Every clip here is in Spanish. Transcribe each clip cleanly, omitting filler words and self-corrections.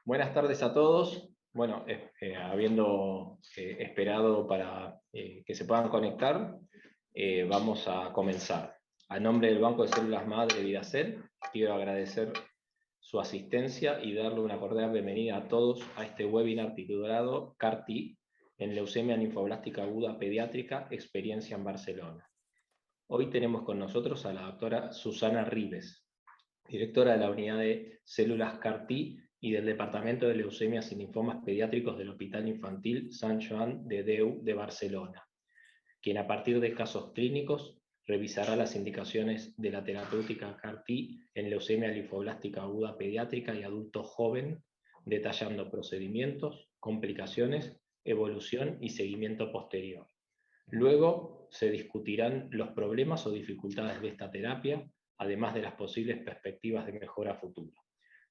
Buenas tardes a todos. Bueno, habiendo esperado para que se puedan conectar, vamos a comenzar. A nombre del Banco de Células Madre Vidacel, quiero agradecer su asistencia y darle una cordial bienvenida a todos a este webinar titulado CAR-T en leucemia linfoblástica aguda pediátrica, experiencia en Barcelona. Hoy tenemos con nosotros a la doctora Susana Ribes, directora de la unidad de células CAR-T y del Departamento de Leucemias y Linfomas Pediátricos del Hospital Infantil Sant Joan de Déu de Barcelona, quien a partir de casos clínicos revisará las indicaciones de la terapéutica CAR-T en leucemia linfoblástica aguda pediátrica y adulto joven, detallando procedimientos, complicaciones, evolución y seguimiento posterior. Luego se discutirán los problemas o dificultades de esta terapia, además de las posibles perspectivas de mejora futura.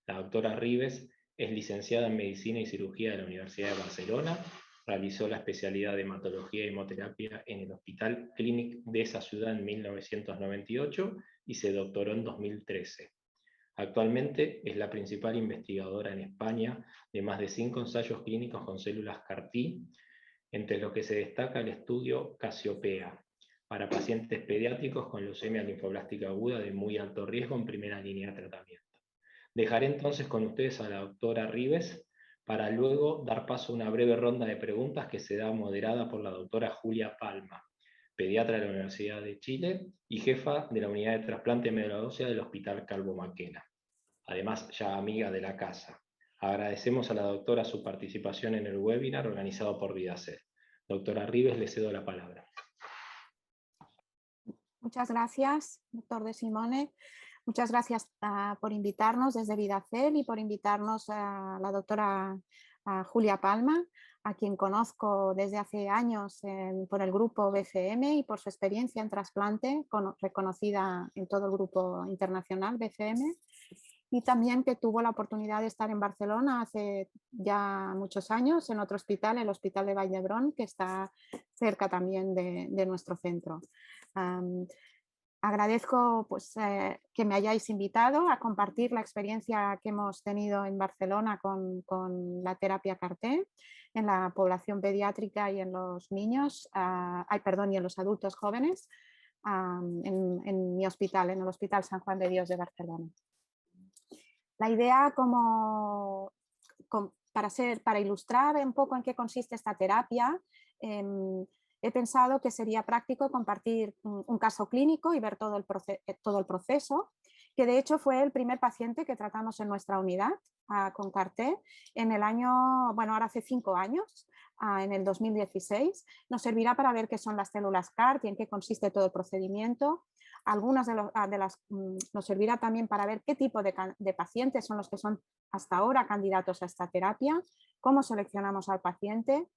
La doctora Ribes es licenciada en Medicina y Cirugía de la Universidad de Barcelona, realizó la especialidad de Hematología y Hemoterapia en el Hospital Clínic de esa ciudad en 1998 y se doctoró en 2013. Actualmente es la principal investigadora en España de más de 5 ensayos clínicos con células CAR-T, entre los que se destaca el estudio Casiopea, para pacientes pediátricos con leucemia linfoblástica aguda de muy alto riesgo en primera línea de tratamiento. Dejaré entonces con ustedes a la doctora Ribes para luego dar paso a una breve ronda de preguntas que será moderada por la doctora Julia Palma, pediatra de la Universidad de Chile y jefa de la unidad de trasplante de médula ósea del Hospital Calvo Maquena, además ya amiga de la casa. Agradecemos a la doctora su participación en el webinar organizado por Vidacel. Doctora Ribes, le cedo la palabra. Muchas gracias, doctor De Simone. Muchas gracias por invitarnos desde Vidacel y por invitarnos a la doctora Julia Palma, a quien conozco desde hace años por el grupo BCM y por su experiencia en trasplante, reconocida en todo el grupo internacional BCM, y también que tuvo la oportunidad de estar en Barcelona hace ya muchos años en otro hospital, el Hospital de Vall d'Hebron, que está cerca también de nuestro centro. Agradezco que me hayáis invitado a compartir la experiencia que hemos tenido en Barcelona con la terapia CAR-T en la población pediátrica y en los niños, y en los adultos jóvenes en mi hospital, en el Hospital San Juan de Dios de Barcelona. La idea para ilustrar un poco en qué consiste esta terapia, he pensado que sería práctico compartir un caso clínico y ver todo el proceso, que de hecho fue el primer paciente que tratamos en nuestra unidad con CAR-T en el año, ahora hace 5 años, en el 2016. Nos servirá para ver qué son las células CAR y en qué consiste todo el procedimiento. Nos servirá también para ver qué tipo de pacientes son los que son hasta ahora candidatos a esta terapia, cómo seleccionamos al paciente,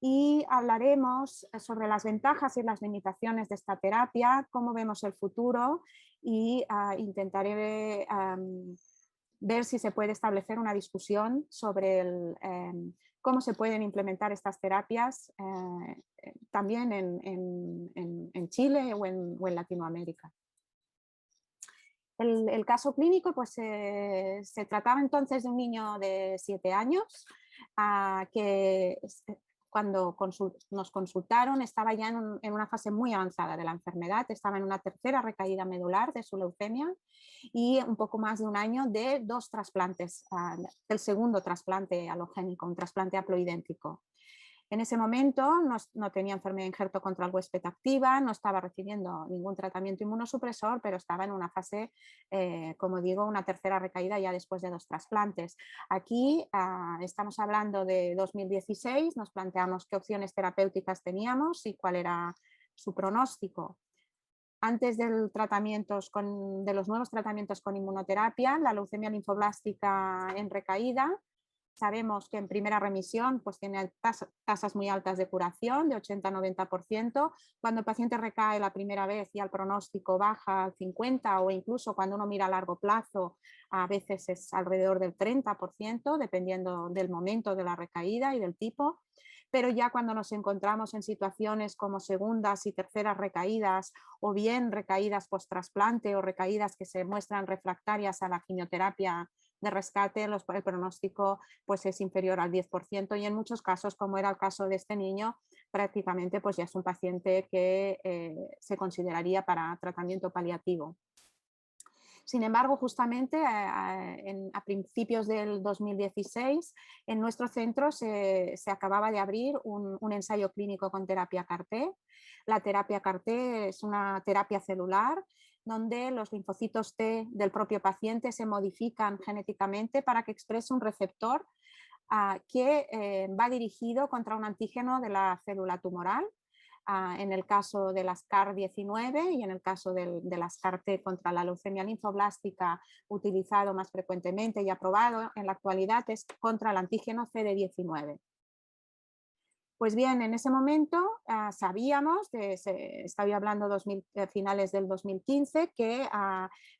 y hablaremos sobre las ventajas y las limitaciones de esta terapia, cómo vemos el futuro y intentaré ver si se puede establecer una discusión sobre cómo se pueden implementar estas terapias también en Chile o en Latinoamérica. El caso clínico se trataba entonces de un niño de 7 años que cuando nos consultaron estaba ya en una fase muy avanzada de la enfermedad, estaba en una tercera recaída medular de su leucemia y un poco más de un año de 2 trasplantes, del segundo trasplante alogénico, un trasplante haploidéntico. En ese momento no tenía enfermedad de injerto contra el huésped activa, no estaba recibiendo ningún tratamiento inmunosupresor, pero estaba en una fase, como digo, una tercera recaída ya después de 2 trasplantes. Aquí estamos hablando de 2016, nos planteamos qué opciones terapéuticas teníamos y cuál era su pronóstico. Antes de los nuevos tratamientos con inmunoterapia, la leucemia linfoblástica en recaída, sabemos que en primera remisión pues tiene tasas muy altas de curación, de 80-90%. Cuando el paciente recae la primera vez y el pronóstico baja al 50%, o incluso cuando uno mira a largo plazo, a veces es alrededor del 30%, dependiendo del momento de la recaída y del tipo. Pero ya cuando nos encontramos en situaciones como segundas y terceras recaídas, o bien recaídas post-trasplante o recaídas que se muestran refractarias a la quimioterapia de rescate, el pronóstico pues es inferior al 10% y en muchos casos, como era el caso de este niño, prácticamente pues ya es un paciente que se consideraría para tratamiento paliativo. Sin embargo, justamente a principios del 2016 en nuestro centro se acababa de abrir un ensayo clínico con terapia CAR-T. La terapia CAR-T es una terapia celular donde los linfocitos T del propio paciente se modifican genéticamente para que exprese un receptor que va dirigido contra un antígeno de la célula tumoral. En el caso de las CAR-19 y en el caso de las CAR-T contra la leucemia linfoblástica, utilizado más frecuentemente y aprobado en la actualidad es contra el antígeno CD19. Pues bien, en ese momento sabíamos, estaba hablando finales del 2015, que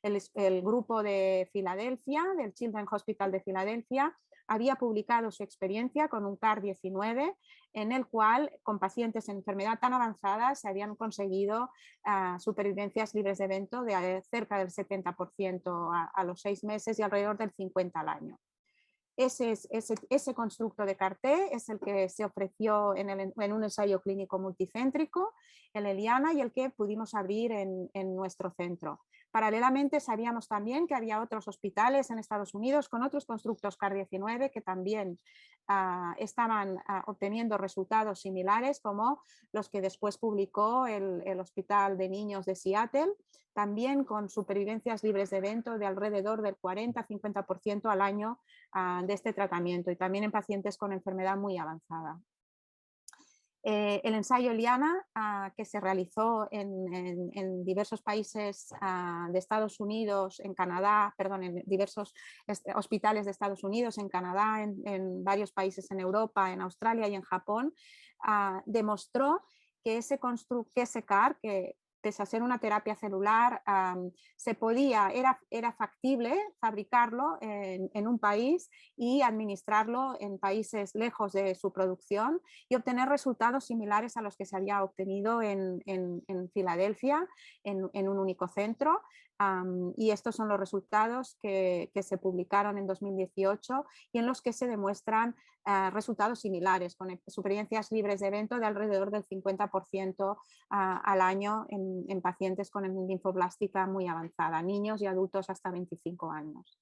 el grupo de Filadelfia, del Children's Hospital de Filadelfia, había publicado su experiencia con un CAR-19 en el cual con pacientes en enfermedad tan avanzada se habían conseguido supervivencias libres de evento de cerca del 70% a los 6 meses y alrededor del 50% al año. Ese constructo de CAR-T es el que se ofreció en un ensayo clínico multicéntrico, el ELIANA, y el que pudimos abrir en nuestro centro. Paralelamente sabíamos también que había otros hospitales en Estados Unidos con otros constructos CAR-19 que también estaban obteniendo resultados similares, como los que después publicó el Hospital de Niños de Seattle, también con supervivencias libres de evento de alrededor del 40-50% al año de este tratamiento, y también en pacientes con enfermedad muy avanzada. El ensayo ELIANA, que se realizó en diversos países de Estados Unidos, en Canadá, perdón, en diversos hospitales de Estados Unidos, en Canadá, en varios países en Europa, en Australia y en Japón, demostró que ese CAR, que pese a ser una terapia celular, era factible fabricarlo en un país y administrarlo en países lejos de su producción y obtener resultados similares a los que se había obtenido en Filadelfia, en un único centro. Y estos son los resultados que se publicaron en 2018 y en los que se demuestran resultados similares, con supervivencias libres de evento de alrededor del 50% al año en pacientes con linfoblástica muy avanzada, niños y adultos hasta 25 años.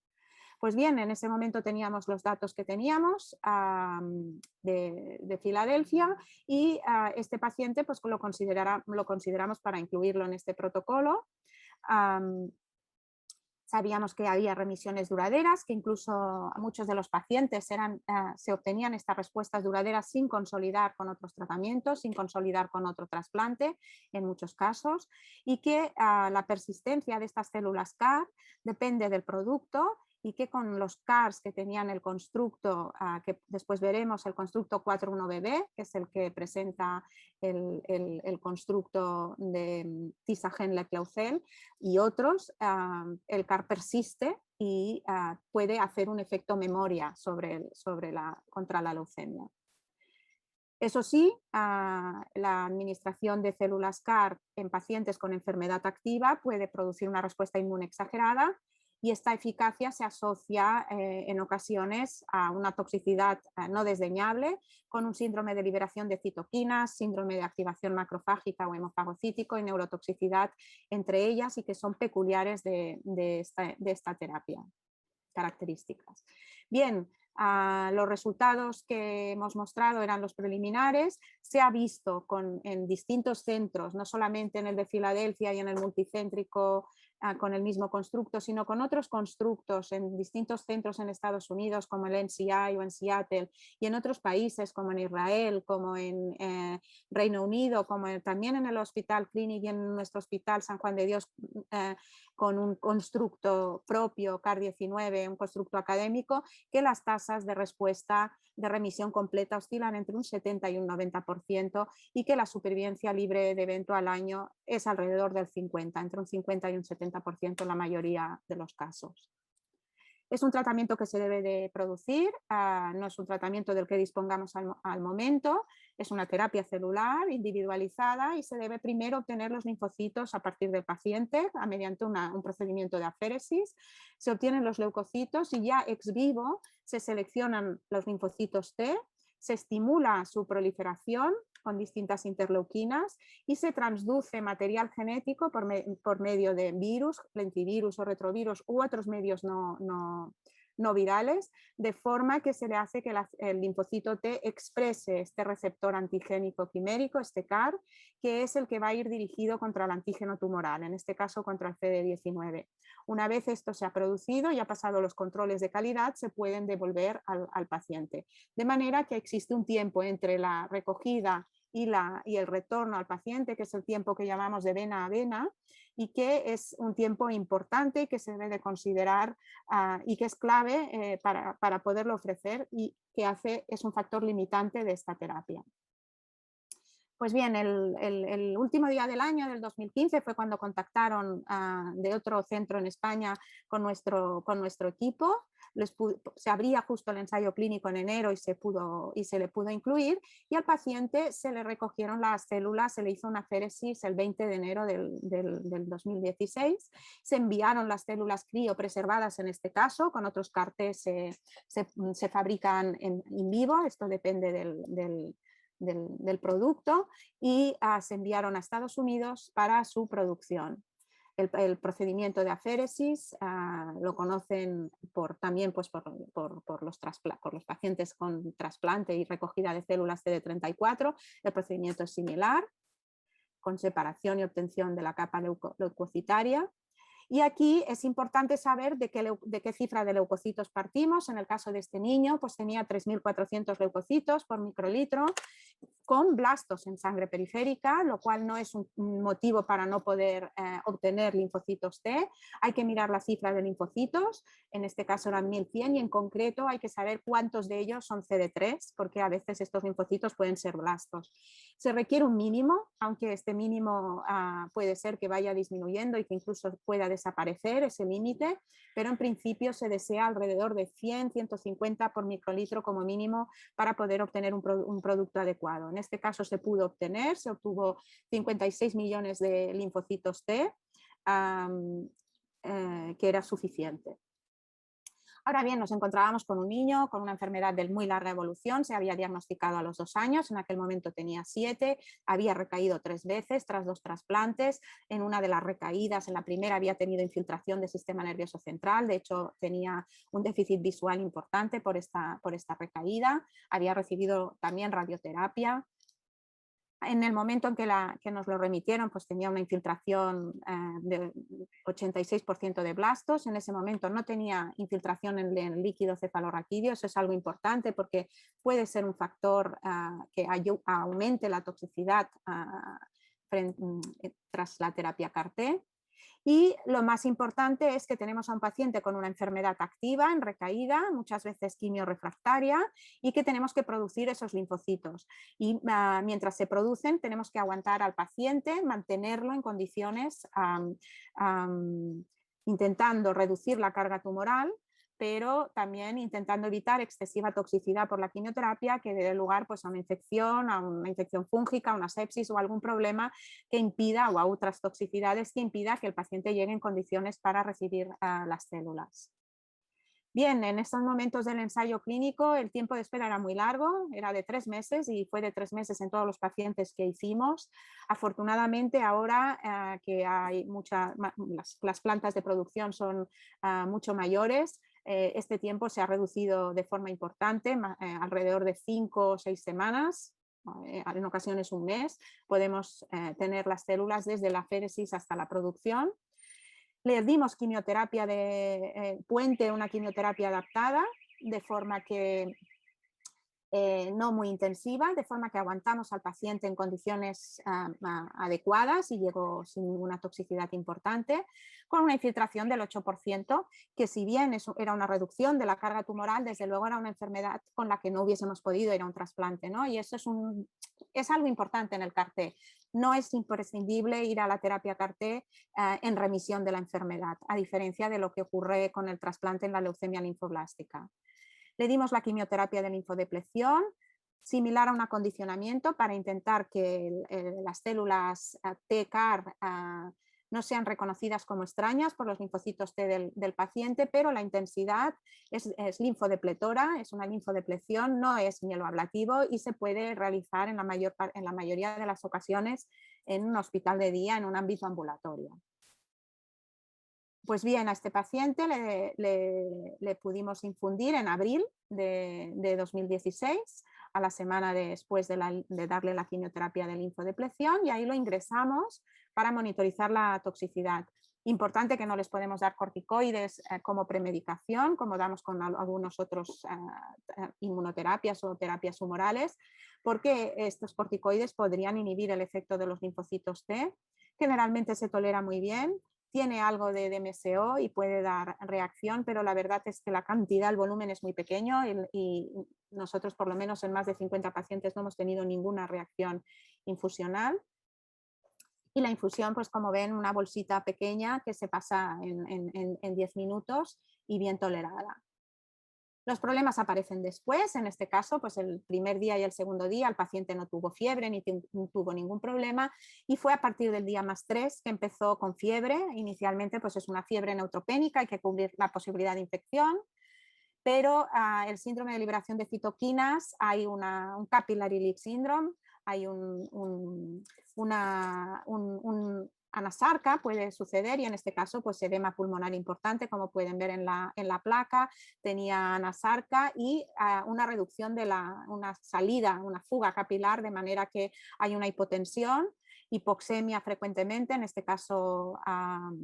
Pues bien, en ese momento teníamos los datos que teníamos de Filadelfia y este paciente pues, lo consideramos para incluirlo en este protocolo. Sabíamos que había remisiones duraderas, que incluso muchos de los pacientes se obtenían estas respuestas duraderas sin consolidar con otros tratamientos, sin consolidar con otro trasplante en muchos casos, y que la persistencia de estas células CAR depende del producto y que con los CARs que tenían el constructo, que después veremos, el constructo 41BB, que es el que presenta el constructo de Tisa-Henle-Clausel y otros, el CAR persiste y puede hacer un efecto memoria contra la leucemia. Eso sí, la administración de células CAR en pacientes con enfermedad activa puede producir una respuesta inmune exagerada, y esta eficacia se asocia en ocasiones a una toxicidad no desdeñable, con un síndrome de liberación de citoquinas, síndrome de activación macrofágica o hemofagocítico y neurotoxicidad entre ellas, y que son peculiares de esta terapia, características. Bien, los resultados que hemos mostrado eran los preliminares. Se ha visto en distintos centros, no solamente en el de Filadelfia y en el multicéntrico con el mismo constructo, sino con otros constructos en distintos centros en Estados Unidos, como el NCI o en Seattle, y en otros países como en Israel, como en Reino Unido, como también en el Hospital Clínic y en nuestro Hospital San Juan de Dios, con un constructo propio, CAR-19, un constructo académico, que las tasas de respuesta de remisión completa oscilan entre un 70 y un 90%, y que la supervivencia libre de evento al año es alrededor del 50, entre un 50 y un 70% en la mayoría de los casos. Es un tratamiento que se debe de producir, no es un tratamiento del que dispongamos al momento, es una terapia celular individualizada y se debe primero obtener los linfocitos a partir del paciente mediante un procedimiento de aféresis. Se obtienen los leucocitos y ya ex vivo se seleccionan los linfocitos T, se estimula su proliferación con distintas interleuquinas y se transduce material genético por medio de virus, lentivirus o retrovirus u otros medios no virales, de forma que se le hace que el linfocito T exprese este receptor antigénico quimérico, este CAR, que es el que va a ir dirigido contra el antígeno tumoral, en este caso contra el CD19. Una vez esto se ha producido y ha pasado los controles de calidad, se pueden devolver al paciente. De manera que existe un tiempo entre la recogida y el retorno al paciente, que es el tiempo que llamamos de vena a vena, y que es un tiempo importante que se debe de considerar y que es clave para poderlo ofrecer y que es un factor limitante de esta terapia. Pues bien, el último día del año, del 2015, fue cuando contactaron de otro centro en España con nuestro equipo. Se abría justo el ensayo clínico en enero y se le pudo incluir, y al paciente se le recogieron las células, se le hizo una aféresis el 20 de enero del 2016, se enviaron las células criopreservadas en este caso, con otros CAR-T se fabrican in vivo, esto depende del producto, y se enviaron a Estados Unidos para su producción. El procedimiento de aféresis lo conocen también pues, por los pacientes con trasplante y recogida de células CD34. El procedimiento es similar, con separación y obtención de la capa leucocitaria. Y aquí es importante saber de qué cifra de leucocitos partimos. En el caso de este niño, pues tenía 3.400 leucocitos por microlitro, con blastos en sangre periférica, lo cual no es un motivo para no poder obtener linfocitos T. Hay que mirar la cifra de linfocitos, en este caso eran 1.100, y en concreto hay que saber cuántos de ellos son CD3, porque a veces estos linfocitos pueden ser blastos. Se requiere un mínimo, aunque este mínimo puede ser que vaya disminuyendo y que incluso pueda desaparecer ese límite, pero en principio se desea alrededor de 100-150 por microlitro como mínimo para poder obtener un producto adecuado. En este caso se obtuvo 56 millones de linfocitos T, que era suficiente. Ahora bien, nos encontrábamos con un niño con una enfermedad de muy larga evolución, se había diagnosticado a los 2 años, en aquel momento tenía 7, había recaído 3 veces tras 2 trasplantes. En una de las recaídas, en la primera, había tenido infiltración del sistema nervioso central, de hecho tenía un déficit visual importante por esta recaída, había recibido también radioterapia. En el momento en que nos lo remitieron, pues tenía una infiltración de 86% de blastos. En ese momento no tenía infiltración en el líquido cefalorraquídeo. Eso es algo importante porque puede ser un factor que aumente la toxicidad tras la terapia CAR-T. Y lo más importante es que tenemos a un paciente con una enfermedad activa, en recaída, muchas veces quimiorrefractaria, y que tenemos que producir esos linfocitos. Y mientras se producen, tenemos que aguantar al paciente, mantenerlo en condiciones, intentando reducir la carga tumoral, pero también intentando evitar excesiva toxicidad por la quimioterapia que dé lugar pues, a una infección fúngica, a una sepsis o algún problema que impida, o a otras toxicidades que impida que el paciente llegue en condiciones para recibir las células. Bien, en estos momentos del ensayo clínico el tiempo de espera era muy largo, era de 3 meses y fue de 3 meses en todos los pacientes que hicimos. Afortunadamente ahora que hay las plantas de producción son mucho mayores, este tiempo se ha reducido de forma importante, alrededor de 5 o 6 semanas, en ocasiones un mes. Podemos tener las células desde la aféresis hasta la producción. Le dimos quimioterapia de puente, una quimioterapia adaptada, de forma que no muy intensiva, de forma que aguantamos al paciente en condiciones adecuadas y llegó sin ninguna toxicidad importante, con una infiltración del 8%, que si bien eso era una reducción de la carga tumoral, desde luego era una enfermedad con la que no hubiésemos podido ir a un trasplante, ¿no? Y eso es algo importante en el CAR-T. No es imprescindible ir a la terapia CAR-T en remisión de la enfermedad, a diferencia de lo que ocurre con el trasplante en la leucemia linfoblástica. Le dimos la quimioterapia de linfodepleción, similar a un acondicionamiento para intentar que las células T-CAR no sean reconocidas como extrañas por los linfocitos T del paciente, pero la intensidad es linfodepletora, es una linfodepleción, no es mieloablativo y se puede realizar en la mayoría de las ocasiones en un hospital de día, en un ámbito ambulatorio. Pues bien, a este paciente le pudimos infundir en abril de 2016, a la semana después de darle la quimioterapia de linfodepleción, y ahí lo ingresamos para monitorizar la toxicidad. Importante que no les podemos dar corticoides como premedicación, como damos con algunos otros inmunoterapias o terapias humorales, porque estos corticoides podrían inhibir el efecto de los linfocitos T. Generalmente se tolera muy bien, tiene algo de DMSO y puede dar reacción, pero la verdad es que la cantidad, el volumen es muy pequeño y nosotros por lo menos en más de 50 pacientes no hemos tenido ninguna reacción infusional. Y la infusión, pues como ven, una bolsita pequeña que se pasa en 10 minutos y bien tolerada. Los problemas aparecen después, en este caso, pues el primer día y el segundo día el paciente no tuvo fiebre ni tuvo ningún problema, y fue a partir del día +3 que empezó con fiebre. Inicialmente pues es una fiebre neutropénica, hay que cubrir la posibilidad de infección, pero el síndrome de liberación de citoquinas, hay un capillary leak syndrome, hay una anasarca puede suceder, y en este caso pues edema pulmonar importante, como pueden ver en la placa, tenía anasarca y una reducción de una salida, una fuga capilar, de manera que hay una hipotensión, hipoxemia frecuentemente, en este caso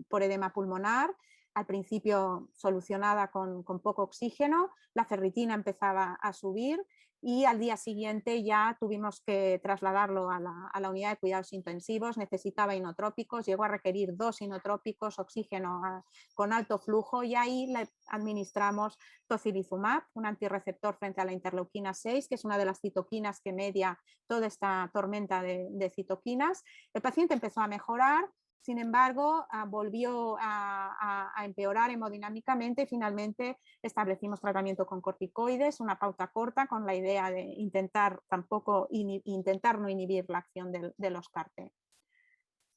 por edema pulmonar, al principio solucionada con poco oxígeno, la ferritina empezaba a subir y al día siguiente ya tuvimos que trasladarlo a la unidad de cuidados intensivos, necesitaba inotrópicos, llegó a requerir 2 inotrópicos, oxígeno con alto flujo, y ahí le administramos tocilizumab, un antirreceptor frente a la interleuquina 6, que es una de las citoquinas que media toda esta tormenta de citoquinas. El paciente empezó a mejorar. Sin embargo, volvió a empeorar hemodinámicamente y finalmente establecimos tratamiento con corticoides, una pauta corta con la idea de intentar no inhibir la acción de los CAR-T.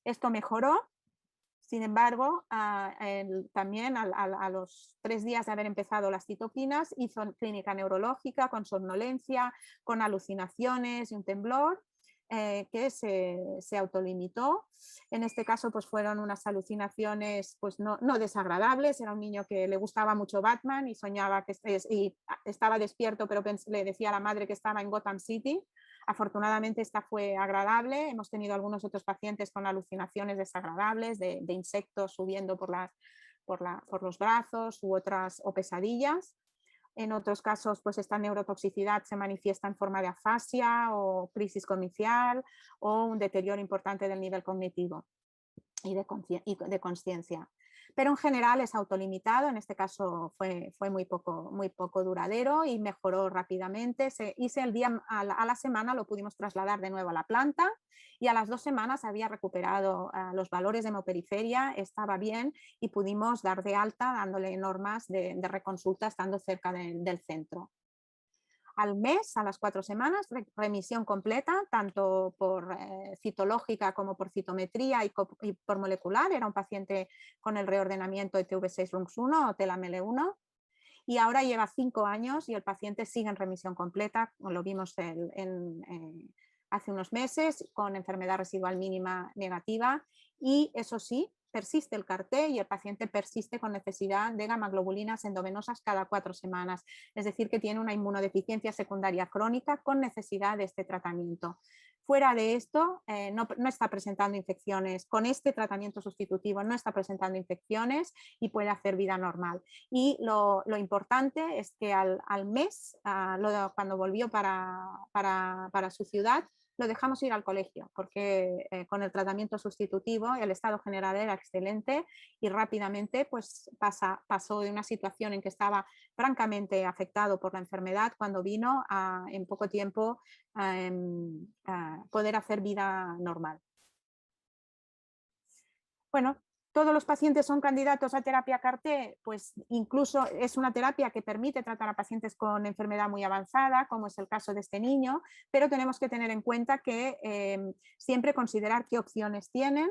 Esto mejoró. Sin embargo, también a los 3 días de haber empezado las citoquinas, hizo clínica neurológica con somnolencia, con alucinaciones y un temblor. Que se autolimitó. En este caso pues fueron unas alucinaciones pues no desagradables. Era un niño que le gustaba mucho Batman y soñaba y estaba despierto, pero le decía a la madre que estaba en Gotham City. Afortunadamente esta fue agradable. Hemos tenido algunos otros pacientes con alucinaciones desagradables de insectos subiendo por los brazos o pesadillas. En otros casos, pues esta neurotoxicidad se manifiesta en forma de afasia o crisis cognicional o un deterioro importante del nivel cognitivo y de consciencia. Pero en general es autolimitado, en este caso fue muy poco duradero y mejoró rápidamente. A la semana lo pudimos trasladar de nuevo a la planta y a las 2 semanas había recuperado los valores de hemoperiferia, estaba bien y pudimos dar de alta dándole normas de reconsulta estando cerca del centro. Al mes, a las 4 semanas, remisión completa, tanto por citológica como por citometría y por molecular. Era un paciente con el reordenamiento de TV6-RUNX1 o TELAML1. Y ahora lleva 5 años y el paciente sigue en remisión completa, lo vimos hace unos meses, con enfermedad residual mínima negativa. Y eso sí, persiste el CAR-T y el paciente persiste con necesidad de gamaglobulinas endovenosas cada 4 semanas. Es decir, que tiene una inmunodeficiencia secundaria crónica con necesidad de este tratamiento. Fuera de esto, no está presentando infecciones. Con este tratamiento sustitutivo no está presentando infecciones y puede hacer vida normal. Y lo importante es que al mes, cuando volvió para su ciudad, lo dejamos ir al colegio, porque con el tratamiento sustitutivo el estado general era excelente y rápidamente pues, pasó de una situación en que estaba francamente afectado por la enfermedad cuando vino a en poco tiempo a poder hacer vida normal. Bueno, ¿todos los pacientes son candidatos a terapia CAR-T? Pues incluso es una terapia que permite tratar a pacientes con enfermedad muy avanzada, como es el caso de este niño, pero tenemos que tener en cuenta que siempre considerar qué opciones tienen.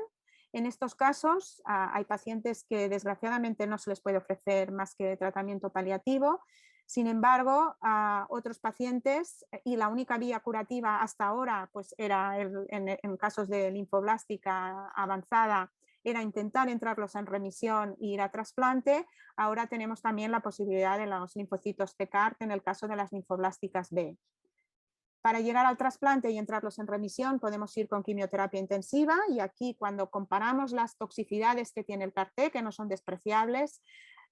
En estos casos hay pacientes que desgraciadamente no se les puede ofrecer más que tratamiento paliativo. Sin embargo, a otros pacientes, y la única vía curativa hasta ahora pues era en casos de linfoblástica avanzada, era intentar entrarlos en remisión e ir a trasplante. Ahora tenemos también la posibilidad de los linfocitos T-CAR en el caso de las linfoblásticas B. Para llegar al trasplante y entrarlos en remisión podemos ir con quimioterapia intensiva y aquí cuando comparamos las toxicidades que tiene el CAR-T, que no son despreciables,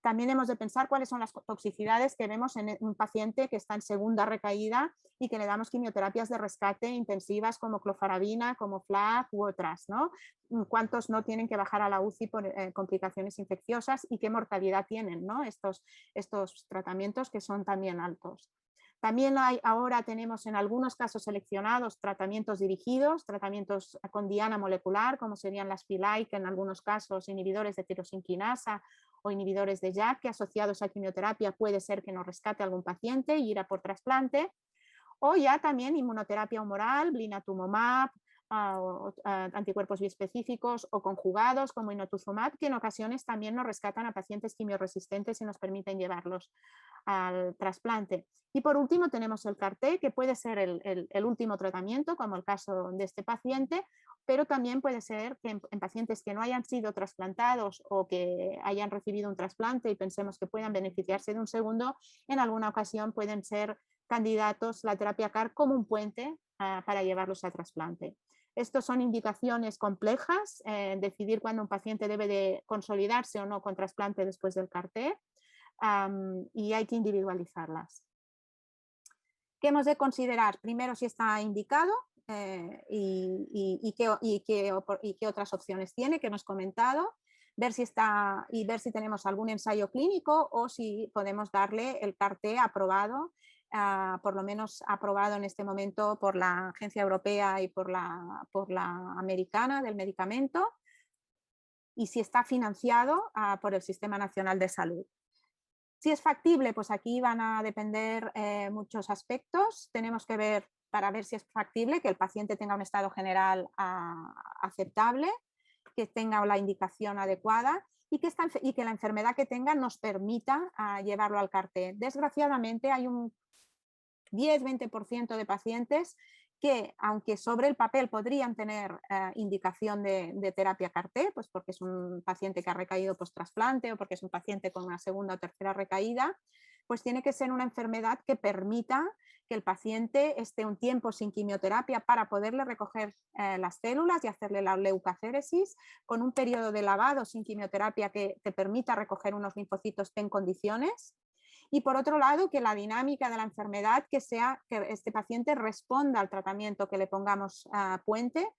también hemos de pensar cuáles son las toxicidades que vemos en un paciente que está en segunda recaída y que le damos quimioterapias de rescate intensivas como clofarabina, como FLAG u otras, ¿no? Cuántos no tienen que bajar a la UCI por complicaciones infecciosas y qué mortalidad tienen, ¿no? Estos tratamientos que son también altos. También ahora tenemos en algunos casos seleccionados tratamientos dirigidos, tratamientos con diana molecular, como serían las PILAI, que en algunos casos inhibidores de tirosinquinasa o inhibidores de JAK, que asociados a quimioterapia puede ser que nos rescate a algún paciente y ir a por trasplante. O ya también inmunoterapia humoral, blinatumomab, anticuerpos biespecíficos o conjugados como inotuzumab, que en ocasiones también nos rescatan a pacientes quimioresistentes y nos permiten llevarlos al trasplante. Y por último tenemos el CAR-T, que puede ser el último tratamiento, como el caso de este paciente, pero también puede ser que en pacientes que no hayan sido trasplantados o que hayan recibido un trasplante y pensemos que puedan beneficiarse de un segundo, en alguna ocasión pueden ser candidatos la terapia CAR como un puente para llevarlos a trasplante. Estos son indicaciones complejas, decidir cuándo un paciente debe de consolidarse o no con trasplante después del CAR-T, y hay que individualizarlas. ¿Qué hemos de considerar? Primero si está indicado y qué otras opciones tiene, que hemos comentado, ver si tenemos algún ensayo clínico o si podemos darle el CAR-T aprobado, por lo menos aprobado en este momento por la Agencia Europea y por la Americana del Medicamento, y si está financiado por el Sistema Nacional de Salud. Si es factible, pues aquí van a depender muchos aspectos. Tenemos que ver, para ver si es factible, que el paciente tenga un estado general aceptable, que tenga la indicación adecuada y que la enfermedad que tenga nos permita llevarlo al CAR-T. Desgraciadamente hay un 10-20% de pacientes que, aunque sobre el papel podrían tener indicación de terapia CAR-T, pues porque es un paciente que ha recaído post-trasplante o porque es un paciente con una segunda o tercera recaída, pues tiene que ser una enfermedad que permita que el paciente esté un tiempo sin quimioterapia para poderle recoger las células y hacerle la leucocéresis, con un periodo de lavado sin quimioterapia que te permita recoger unos linfocitos T en condiciones. Y por otro lado, que la dinámica de la enfermedad que sea que este paciente responda al tratamiento que le pongamos puente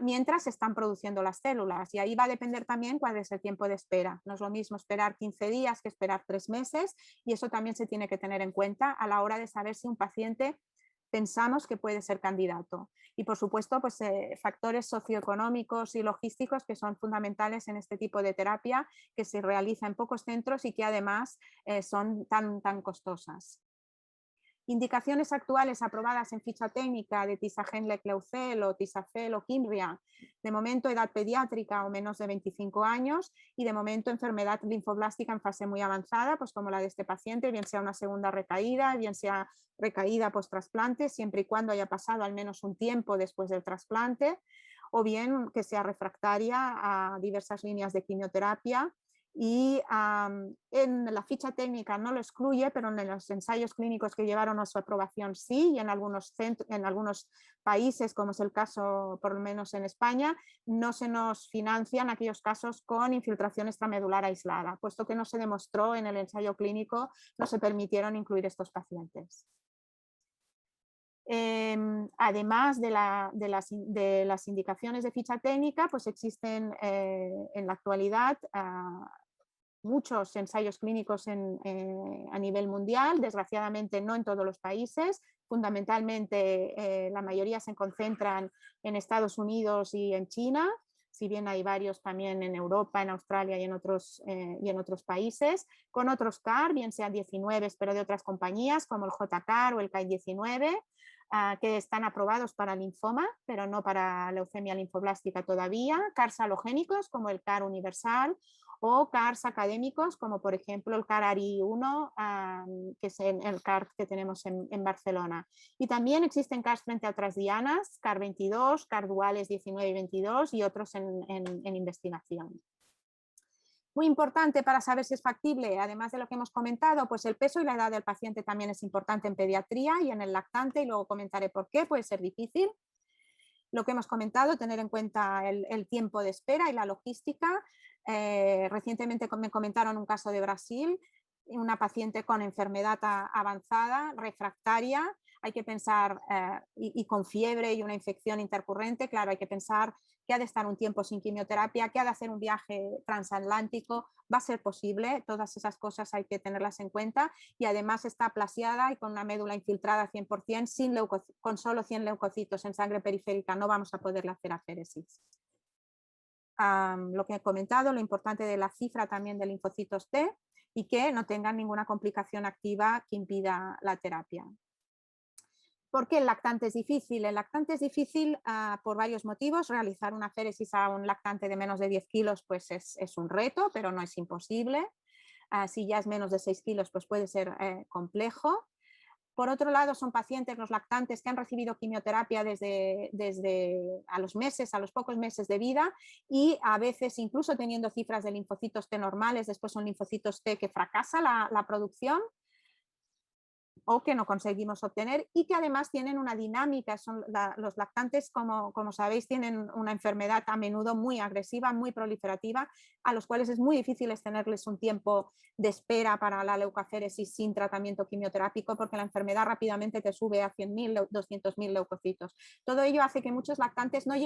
mientras se están produciendo las células. Y ahí va a depender también cuál es el tiempo de espera. No es lo mismo esperar 15 días que esperar 3 meses y eso también se tiene que tener en cuenta a la hora de saber si un paciente pensamos que puede ser candidato. Y por supuesto, pues, factores socioeconómicos y logísticos que son fundamentales en este tipo de terapia que se realiza en pocos centros y que además son tan costosas. Indicaciones actuales aprobadas en ficha técnica de Tisagen-Lecleucel o Tisafel o Kymria, de momento edad pediátrica o menos de 25 años y de momento enfermedad linfoblástica en fase muy avanzada, pues como la de este paciente, bien sea una segunda recaída, bien sea recaída post-trasplante, siempre y cuando haya pasado al menos un tiempo después del trasplante, o bien que sea refractaria a diversas líneas de quimioterapia y en la ficha técnica no lo excluye, pero en los ensayos clínicos que llevaron a su aprobación sí, y en algunos países, como es el caso por lo menos en España, no se nos financian aquellos casos con infiltración extramedular aislada, puesto que no se demostró en el ensayo clínico, no se permitieron incluir estos pacientes. Además de las indicaciones de ficha técnica, pues existen en la actualidad muchos ensayos clínicos a nivel mundial, desgraciadamente no en todos los países, fundamentalmente la mayoría se concentran en Estados Unidos y en China, si bien hay varios también en Europa, en Australia y en otros países, con otros CAR, bien sean 19, pero de otras compañías como el JCAR o el CAI-19, que están aprobados para linfoma, pero no para leucemia linfoblástica todavía, CARs halogénicos como el CAR universal, o CARs académicos, como por ejemplo el CAR ARI1, que es el CAR que tenemos en Barcelona. Y también existen CARs frente a otras dianas, CAR 22, CAR duales 19 y 22 y otros en investigación. Muy importante para saber si es factible, además de lo que hemos comentado, pues el peso y la edad del paciente también es importante en pediatría y en el lactante, y luego comentaré por qué, puede ser difícil. Lo que hemos comentado, tener en cuenta el tiempo de espera y la logística. Recientemente me comentaron un caso de Brasil, una paciente con enfermedad avanzada, refractaria, hay que pensar, y con fiebre y una infección intercurrente, claro, hay que pensar que ha de estar un tiempo sin quimioterapia, que ha de hacer un viaje transatlántico, va a ser posible, todas esas cosas hay que tenerlas en cuenta, y además está aplasiada y con una médula infiltrada 100%, con solo 100 leucocitos en sangre periférica no vamos a poderle hacer aféresis. Lo que he comentado, lo importante de la cifra también de linfocitos T y que no tengan ninguna complicación activa que impida la terapia. ¿Por qué el lactante es difícil? El lactante es difícil por varios motivos. Realizar una aféresis a un lactante de menos de 10 kilos pues es un reto, pero no es imposible. Si ya es menos de 6 kilos pues puede ser complejo. Por otro lado, son pacientes, los lactantes, que han recibido quimioterapia desde a los pocos meses de vida, y a veces incluso teniendo cifras de linfocitos T normales, después son linfocitos T que fracasa la producción o que no conseguimos obtener, y que además tienen una dinámica. Los lactantes, como sabéis, tienen una enfermedad a menudo muy agresiva, muy proliferativa, a los cuales es muy difícil tenerles un tiempo de espera para la leucoaféresis sin tratamiento quimioterápico, porque la enfermedad rápidamente te sube a 100.000, 200.000 leucocitos. Todo ello hace que muchos lactantes no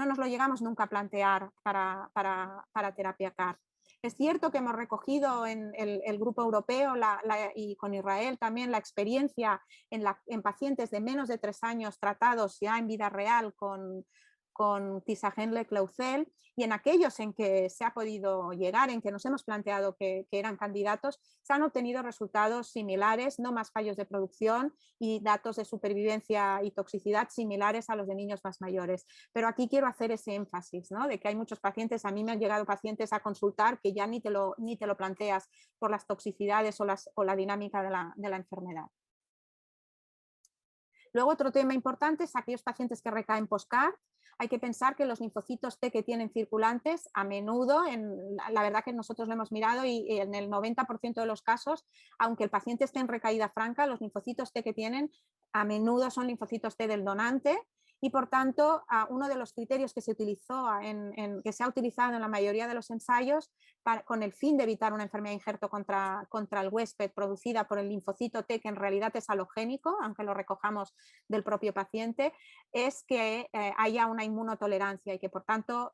nos lo llegamos nunca a plantear para terapia CAR. Es cierto que hemos recogido en el grupo europeo y con Israel también la experiencia en pacientes de menos de 3 años tratados ya en vida real con tisagenlecleucel, y en aquellos en que se ha podido llegar, en que nos hemos planteado que eran candidatos, se han obtenido resultados similares, no más fallos de producción y datos de supervivencia y toxicidad similares a los de niños más mayores. Pero aquí quiero hacer ese énfasis, ¿no? De que hay muchos pacientes, a mí me han llegado pacientes a consultar que ya ni te lo planteas por las toxicidades o la dinámica de la enfermedad. Luego, otro tema importante es aquellos pacientes que recaen post-CAR. Hay que pensar que los linfocitos T que tienen circulantes, a menudo, la verdad que nosotros lo hemos mirado, y en el 90% de los casos, aunque el paciente esté en recaída franca, los linfocitos T que tienen a menudo son linfocitos T del donante, y por tanto uno de los criterios que se ha utilizado en la mayoría de los ensayos con el fin de evitar una enfermedad de injerto contra el huésped producida por el linfocito T, que en realidad es halogénico, aunque lo recojamos del propio paciente, es que haya una inmunotolerancia y que por tanto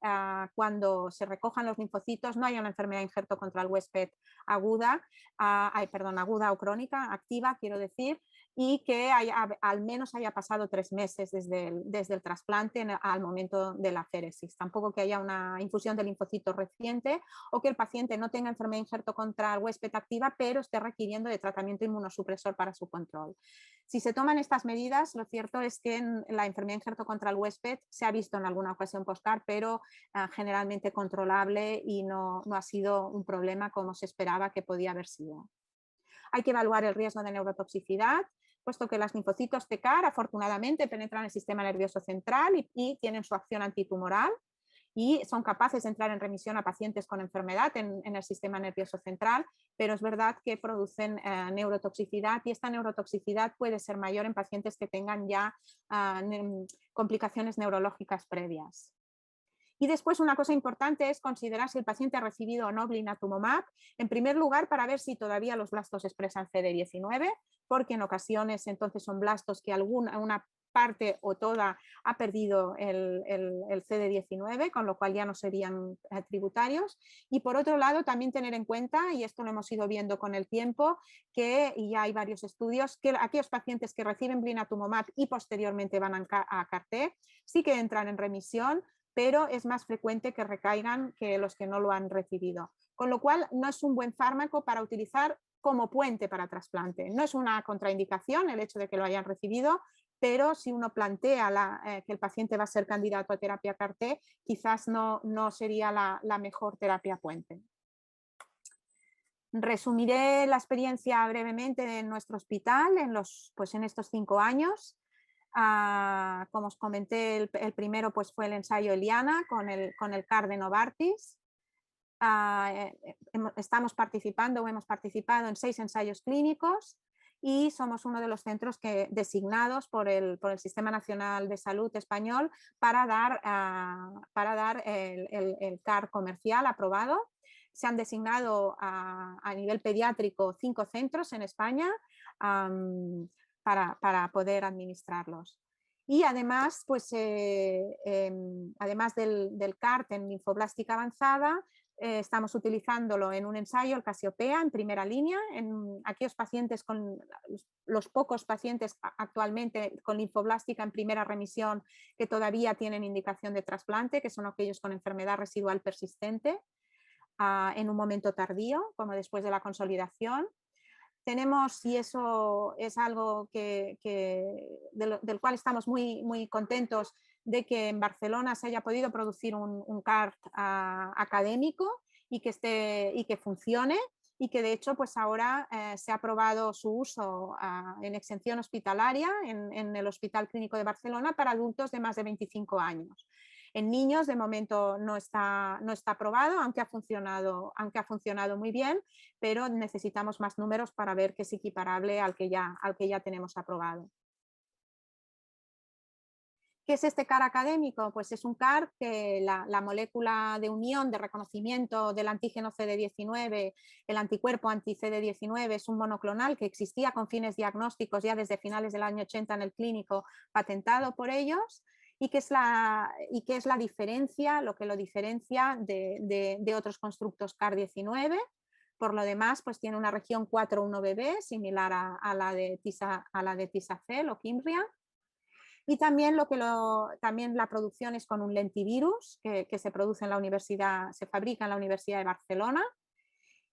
cuando se recojan los linfocitos no haya una enfermedad de injerto contra el huésped aguda o crónica, activa quiero decir, y que al menos haya pasado 3 meses desde el trasplante al momento de la aféresis. Tampoco que haya una infusión de linfocitos reciente, o que el paciente no tenga enfermedad de injerto contra el huésped activa, pero esté requiriendo de tratamiento inmunosupresor para su control. Si se toman estas medidas, lo cierto es que la enfermedad de injerto contra el huésped se ha visto en alguna ocasión post-CAR, pero generalmente controlable, y no ha sido un problema como se esperaba que podía haber sido. Hay que evaluar el riesgo de neurotoxicidad, puesto que los linfocitos T-CAR afortunadamente penetran el sistema nervioso central y tienen su acción antitumoral, y son capaces de entrar en remisión a pacientes con enfermedad en el sistema nervioso central, pero es verdad que producen neurotoxicidad y esta neurotoxicidad puede ser mayor en pacientes que tengan ya complicaciones neurológicas previas. Y después una cosa importante es considerar si el paciente ha recibido o no blinatumomab, en primer lugar para ver si todavía los blastos expresan CD19, porque en ocasiones entonces son blastos que una parte o toda ha perdido el CD19, con lo cual ya no serían tributarios. Y por otro lado también tener en cuenta, y esto lo hemos ido viendo con el tiempo, que ya hay varios estudios, que aquellos pacientes que reciben blinatumomab y posteriormente van a CAR-T sí que entran en remisión, pero es más frecuente que recaigan que los que no lo han recibido. Con lo cual, no es un buen fármaco para utilizar como puente para trasplante. No es una contraindicación el hecho de que lo hayan recibido, pero si uno plantea que el paciente va a ser candidato a terapia CAR-T, quizás no sería la mejor terapia puente. Resumiré la experiencia brevemente en nuestro hospital en estos 5 años. Como os comenté, el primero pues, fue el ensayo Eliana con el CAR de Novartis. Hemos participado en 6 ensayos clínicos y somos uno de los centros designados por el Sistema Nacional de Salud español para dar el CAR comercial aprobado. Se han designado a nivel pediátrico 5 centros en España para poder administrarlos. Y además, pues, además del CAR-T en linfoblástica avanzada, estamos utilizándolo en un ensayo, el Casiopea, en primera línea, en aquellos pacientes los pocos pacientes actualmente con linfoblástica en primera remisión que todavía tienen indicación de trasplante, que son aquellos con enfermedad residual persistente, en un momento tardío, como después de la consolidación. Tenemos, y eso es algo del cual estamos muy contentos, de que en Barcelona se haya podido producir un CAR académico y que funcione, y que de hecho pues ahora se ha aprobado su uso en exención hospitalaria en el Hospital Clínico de Barcelona para adultos de más de 25 años. En niños de momento no está aprobado, aunque ha funcionado muy bien, pero necesitamos más números para ver que es equiparable al que ya tenemos aprobado. ¿Qué es este CAR académico? Pues es un CAR que la molécula de unión de reconocimiento del antígeno CD19, el anticuerpo anti-CD19, es un monoclonal que existía con fines diagnósticos ya desde finales del año 80 en el clínico, patentado por ellos, y que es la diferencia, lo que lo diferencia de otros constructos CAR19. Por lo demás, pues tiene una región 4.1bb, similar a la de Tisacel o Kymria. Y también también la producción es con un lentivirus que se produce se fabrica en la Universidad de Barcelona.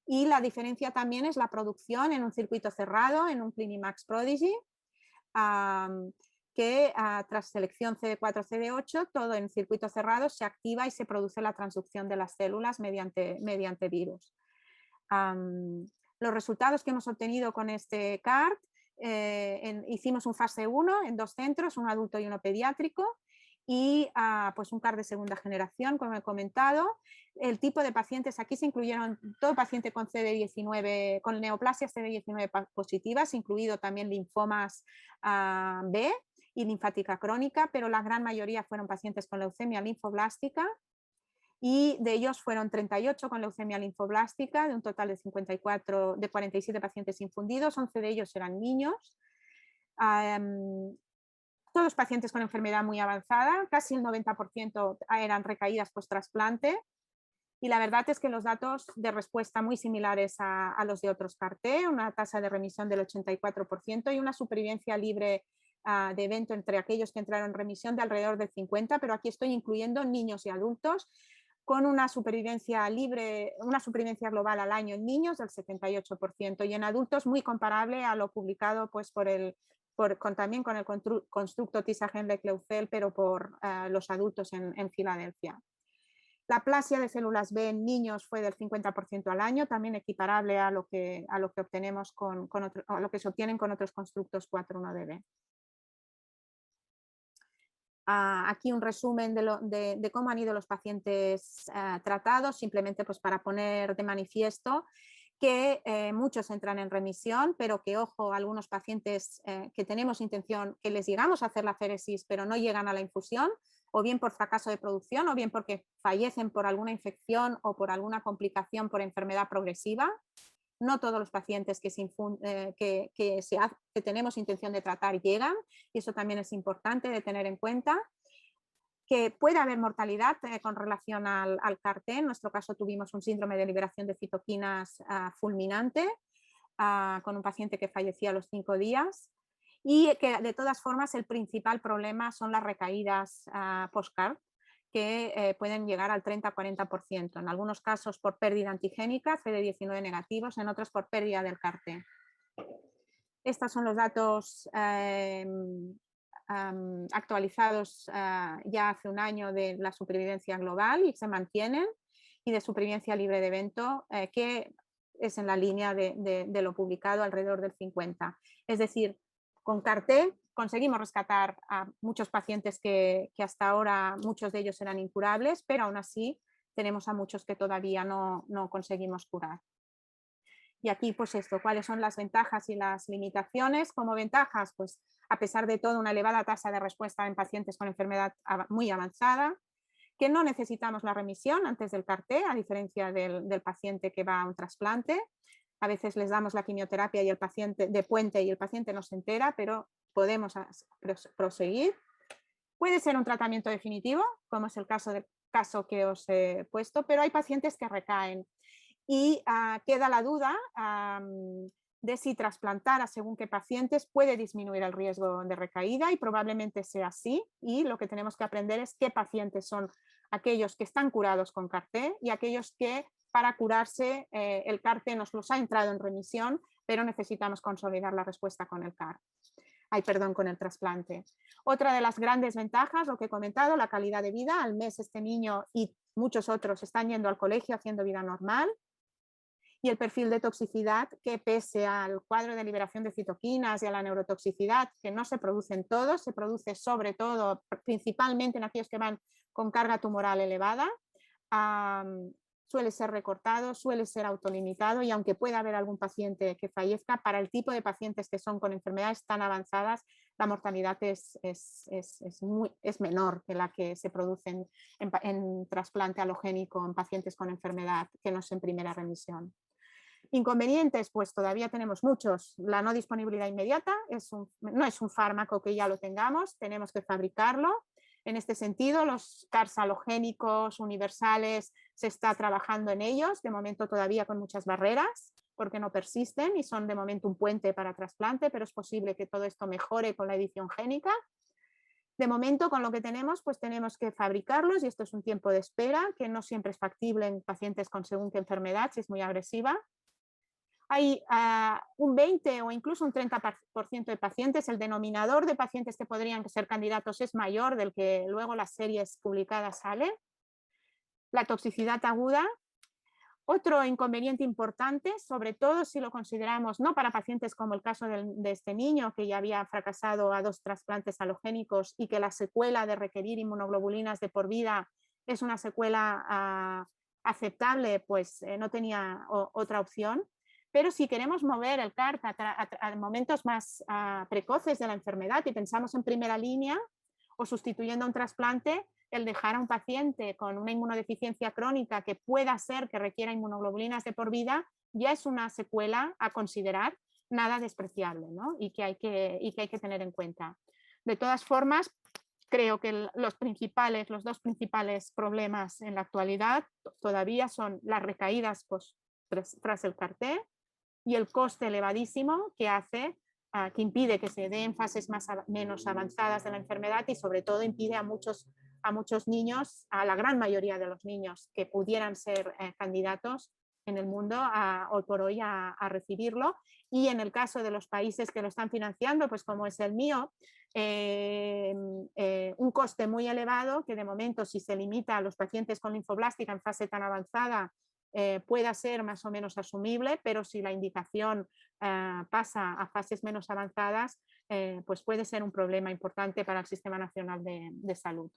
Y la diferencia también es la producción en un circuito cerrado, en un Clinimax Prodigy, que tras selección CD4-CD8, todo en circuito cerrado se activa y se produce la transducción de las células mediante virus. Los resultados que hemos obtenido con este CAR, hicimos un fase 1 en 2 centros, un adulto y uno pediátrico, y pues un CAR de segunda generación, como he comentado. El tipo de pacientes, aquí se incluyeron todo paciente con CD19, con neoplasias CD19 positivas, incluido también linfomas B y linfática crónica, pero la gran mayoría fueron pacientes con leucemia linfoblástica, y de ellos fueron 38 con leucemia linfoblástica, de un total de 47 pacientes infundidos, 11 de ellos eran niños. Todos pacientes con enfermedad muy avanzada, casi el 90% eran recaídas post-trasplante, y la verdad es que los datos de respuesta muy similares a los de otros CAR-T, una tasa de remisión del 84% y una supervivencia libre de evento entre aquellos que entraron en remisión de alrededor del 50%, pero aquí estoy incluyendo niños y adultos, con una supervivencia libre, una supervivencia global al año en niños del 78%, y en adultos muy comparable a lo publicado pues, también con el constructo Tisacen-Lecleufel, pero por los adultos en Filadelfia. La aplasia de células B en niños fue del 50% al año, también equiparable a lo que obtenemos a lo que se obtienen con otros constructos 4.1bb. Aquí un resumen de cómo han ido los pacientes tratados, simplemente pues para poner de manifiesto que muchos entran en remisión, pero que, ojo, algunos pacientes que tenemos intención, que les llegamos a hacer la féresis, pero no llegan a la infusión, o bien por fracaso de producción, o bien porque fallecen por alguna infección o por alguna complicación por enfermedad progresiva. No todos los pacientes que tenemos intención de tratar llegan, y eso también es importante de tener en cuenta. Que puede haber mortalidad con relación al CAR-T. En nuestro caso tuvimos un síndrome de liberación de citoquinas fulminante con un paciente que fallecía a los 5 días, y que de todas formas el principal problema son las recaídas post-CAR, que pueden llegar al 30-40%, en algunos casos por pérdida antigénica, CD19 negativos, en otros por pérdida del CAR-T. Estos son los datos actualizados ya hace un año de la supervivencia global, y se mantienen, y de supervivencia libre de evento, que es en la línea de lo publicado, alrededor del 50. Es decir, con CAR-T conseguimos rescatar a muchos pacientes que hasta ahora muchos de ellos eran incurables, pero aún así tenemos a muchos que todavía no conseguimos curar. Y aquí, pues esto, ¿cuáles son las ventajas y las limitaciones? Como ventajas, pues a pesar de todo, una elevada tasa de respuesta en pacientes con enfermedad muy avanzada, que no necesitamos la remisión antes del CAR-T, a diferencia del paciente que va a un trasplante. A veces les damos la quimioterapia y el paciente de puente y el paciente no se entera, pero podemos proseguir. Puede ser un tratamiento definitivo, como es el caso que os he puesto, pero hay pacientes que recaen. Y queda la duda de si trasplantar a según qué pacientes puede disminuir el riesgo de recaída, y probablemente sea así, y lo que tenemos que aprender es qué pacientes son aquellos que están curados con CAR-T y aquellos que para curarse el CAR-T nos los ha entrado en remisión, pero necesitamos consolidar la respuesta con el con el trasplante. Otra de las grandes ventajas, lo que he comentado, la calidad de vida. Al mes este niño y muchos otros están yendo al colegio, haciendo vida normal. Y el perfil de toxicidad, que pese al cuadro de liberación de citoquinas y a la neurotoxicidad, que no se produce en todos, se produce sobre todo, principalmente en aquellos que van con carga tumoral elevada, suele ser recortado, suele ser autolimitado, y aunque pueda haber algún paciente que fallezca, para el tipo de pacientes que son con enfermedades tan avanzadas, la mortalidad es menor que la que se produce en trasplante alogénico en pacientes con enfermedad que no es en primera remisión. Inconvenientes, pues todavía tenemos muchos. La no disponibilidad inmediata, no es un fármaco que ya lo tengamos, tenemos que fabricarlo. En este sentido, los CARs halogénicos universales se está trabajando en ellos, de momento todavía con muchas barreras, porque no persisten y son de momento un puente para trasplante, pero es posible que todo esto mejore con la edición génica. De momento, con lo que tenemos, pues tenemos que fabricarlos, y esto es un tiempo de espera que no siempre es factible en pacientes con según qué enfermedad, si es muy agresiva. Hay un 20 o incluso un 30% de pacientes, el denominador de pacientes que podrían ser candidatos es mayor del que luego las series publicadas salen. La toxicidad aguda. Otro inconveniente importante, sobre todo si lo consideramos no para pacientes como el caso de este niño que ya había fracasado a 2 trasplantes halogénicos y que la secuela de requerir inmunoglobulinas de por vida es una secuela aceptable, pues no tenía otra opción. Pero si queremos mover el CAR a momentos más precoces de la enfermedad y pensamos en primera línea o sustituyendo un trasplante, el dejar a un paciente con una inmunodeficiencia crónica que pueda ser que requiera inmunoglobulinas de por vida ya es una secuela a considerar, nada despreciable, ¿no? y que hay que tener en cuenta. De todas formas, creo que los 2 principales problemas en la actualidad todavía son las recaídas tras el CAR-T y el coste elevadísimo que impide que se dé en fases menos avanzadas de la enfermedad, y sobre todo impide a muchos niños, a la gran mayoría de los niños que pudieran ser candidatos en el mundo hoy por hoy a recibirlo. Y en el caso de los países que lo están financiando, pues como es el mío, un coste muy elevado que de momento, si se limita a los pacientes con linfoblástica en fase tan avanzada, pueda ser más o menos asumible, pero si la indicación pasa a fases menos avanzadas, pues puede ser un problema importante para el Sistema Nacional de Salud.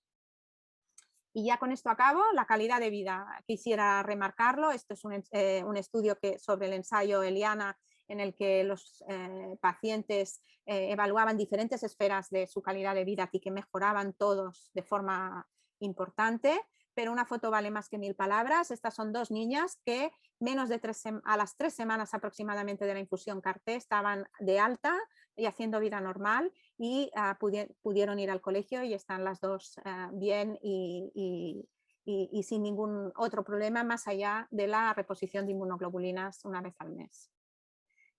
Y ya con esto acabo, la calidad de vida. Quisiera remarcarlo, esto es un estudio sobre el ensayo Eliana, en el que los pacientes evaluaban diferentes esferas de su calidad de vida y que mejoraban todos de forma importante, pero una foto vale más que 1000 palabras. Estas son 2 niñas que a las 3 semanas aproximadamente de la infusión CAR-T estaban de alta y haciendo vida normal y pudieron ir al colegio y están las 2 bien y sin ningún otro problema más allá de la reposición de inmunoglobulinas una vez al mes.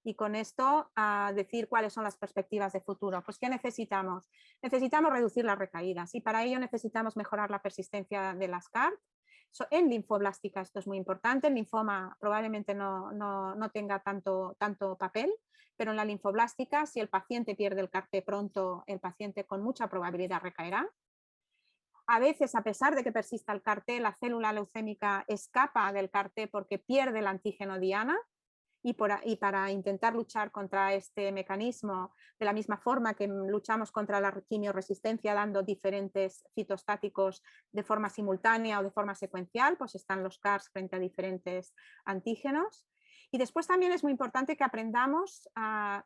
Y con esto decir cuáles son las perspectivas de futuro. Pues ¿qué necesitamos? Necesitamos reducir las recaídas y para ello necesitamos mejorar la persistencia de las CAR. En linfoblástica esto es muy importante, el linfoma probablemente no tenga tanto papel, pero en la linfoblástica, si el paciente pierde el CAR-T pronto, el paciente con mucha probabilidad recaerá. A veces, a pesar de que persista el CAR-T, la célula leucémica escapa del CAR-T porque pierde el antígeno diana, y para intentar luchar contra este mecanismo, de la misma forma que luchamos contra la quimioresistencia dando diferentes citostáticos de forma simultánea o de forma secuencial, pues están los CARs frente a diferentes antígenos. Y después también es muy importante que aprendamos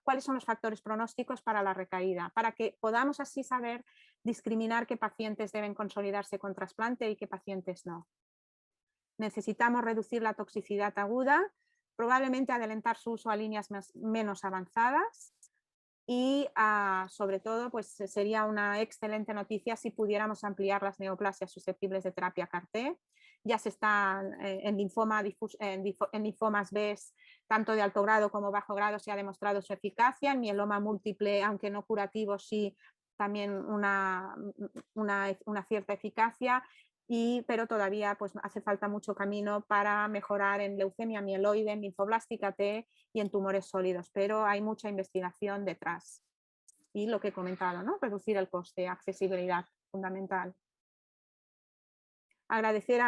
cuáles son los factores pronósticos para la recaída, para que podamos así saber discriminar qué pacientes deben consolidarse con trasplante y qué pacientes no. Necesitamos reducir la toxicidad aguda, probablemente adelantar su uso a líneas menos avanzadas y sobre todo pues sería una excelente noticia si pudiéramos ampliar las neoplasias susceptibles de terapia CAR-T. Ya se está en linfomas B, tanto de alto grado como bajo grado, se ha demostrado su eficacia. En mieloma múltiple, aunque no curativo, sí también una cierta eficacia. Pero todavía pues, hace falta mucho camino para mejorar en leucemia mieloide, en linfoblástica T y en tumores sólidos, pero hay mucha investigación detrás. Y lo que he comentado, ¿no? Reducir el coste, accesibilidad, fundamental. Agradecer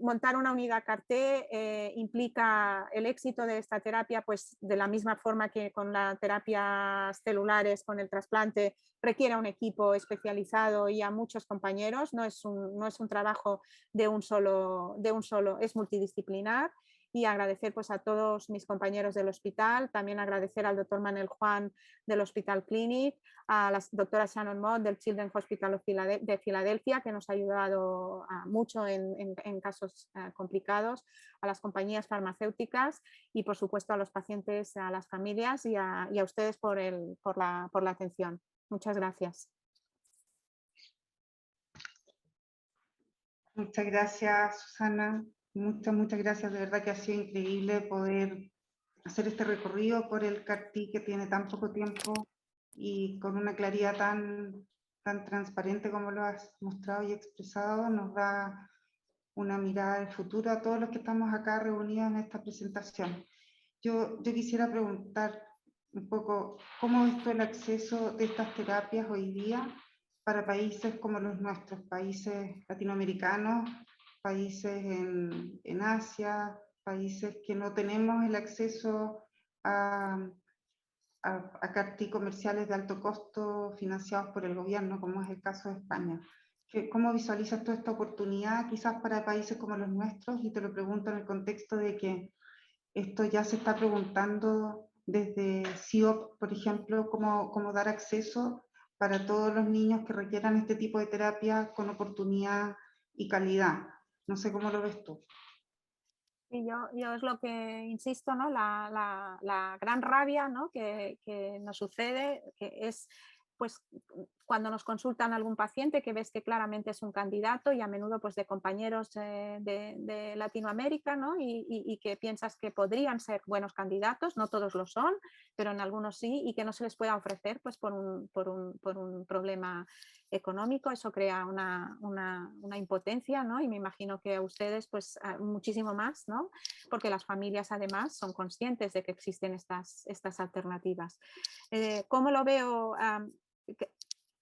montar una unidad CAR-T implica el éxito de esta terapia, pues de la misma forma que con las terapias celulares, con el trasplante, requiere un equipo especializado y a muchos compañeros, no es un trabajo de un solo, es multidisciplinar. Y agradecer pues, a todos mis compañeros del hospital, también agradecer al doctor Manuel Juan del Hospital Clinic, a la doctora Shannon Mott del Children's Hospital de Filadelfia, que nos ha ayudado mucho en casos complicados, a las compañías farmacéuticas y por supuesto a los pacientes, a las familias y a ustedes por la atención. Muchas gracias. Muchas gracias, Susana. Muchas gracias. De verdad que ha sido increíble poder hacer este recorrido por el CAR-T que tiene tan poco tiempo y con una claridad tan transparente como lo has mostrado y expresado, nos da una mirada al futuro a todos los que estamos acá reunidos en esta presentación. Yo quisiera preguntar un poco, ¿cómo ves tú el acceso de estas terapias hoy día para países como los nuestros, países latinoamericanos, países en Asia, países que no tenemos el acceso a CAR-T comerciales de alto costo financiados por el gobierno, como es el caso de España? ¿Cómo visualizas toda esta oportunidad quizás para países como los nuestros? Y te lo pregunto en el contexto de que esto ya se está preguntando desde CIOP, por ejemplo, cómo dar acceso para todos los niños que requieran este tipo de terapia con oportunidad y calidad. No sé cómo lo ves tú. Y yo es lo que insisto, ¿no? La gran rabia, ¿no? que nos sucede, que es pues cuando nos consultan algún paciente que ves que claramente es un candidato y a menudo pues de compañeros de Latinoamérica, ¿no? y que piensas que podrían ser buenos candidatos, no todos lo son, pero en algunos sí, y que no se les pueda ofrecer pues por un problema económico. Eso crea una impotencia, ¿no? Y me imagino que a ustedes pues muchísimo más, ¿no? Porque las familias además son conscientes de que existen estas alternativas. ¿Cómo lo veo?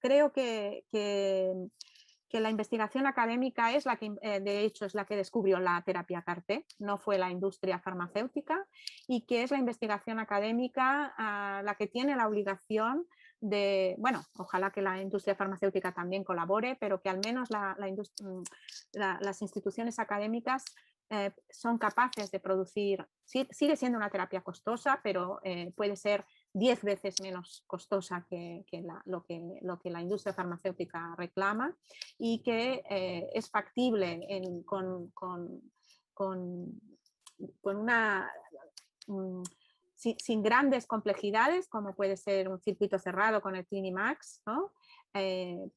Creo que la investigación académica es la que, de hecho, es la que descubrió la terapia CAR-T, no fue la industria farmacéutica, y que es la investigación académica la que tiene la obligación bueno, ojalá que la industria farmacéutica también colabore, pero que al menos las instituciones académicas son capaces de producir, sigue siendo una terapia costosa, pero puede ser 10 veces menos costosa que lo que la industria farmacéutica reclama, y que es factible con una... sin grandes complejidades, como puede ser un circuito cerrado con el Clinimax, ¿no?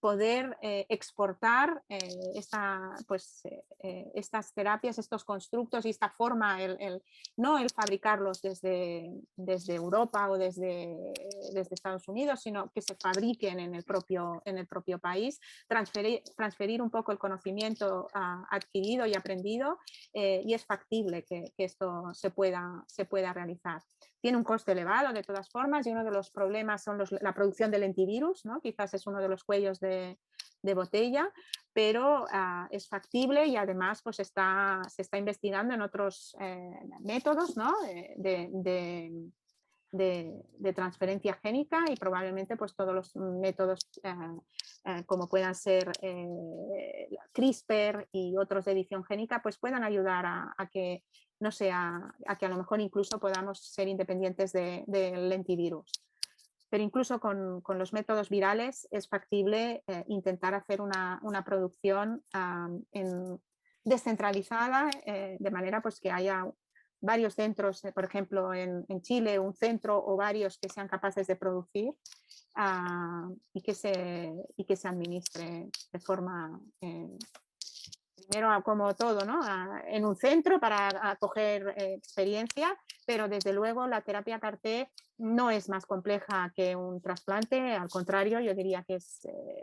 Poder exportar estas terapias, estos constructos y esta forma, no el fabricarlos desde Europa o desde Estados Unidos, sino que se fabriquen en el propio país, transferir un poco el conocimiento adquirido y aprendido, y es factible que esto se pueda realizar. Tiene un coste elevado de todas formas, y uno de los problemas son la producción del antivirus, ¿no? Quizás es uno de los cuellos de botella, pero es factible, y además pues se está investigando en otros métodos, ¿no? de transferencia génica, y probablemente pues todos los métodos como puedan ser CRISPR y otros de edición génica, pues puedan ayudar a que no sea, a que a lo mejor incluso podamos ser independientes del lentivirus. Pero incluso con los métodos virales es factible intentar hacer una producción descentralizada, de manera pues que haya varios centros, por ejemplo en Chile, un centro o varios que sean capaces de producir y que se administre de forma... primero, como todo, ¿no? En un centro para coger experiencia, pero desde luego la terapia CAR-T no es más compleja que un trasplante, al contrario, yo diría que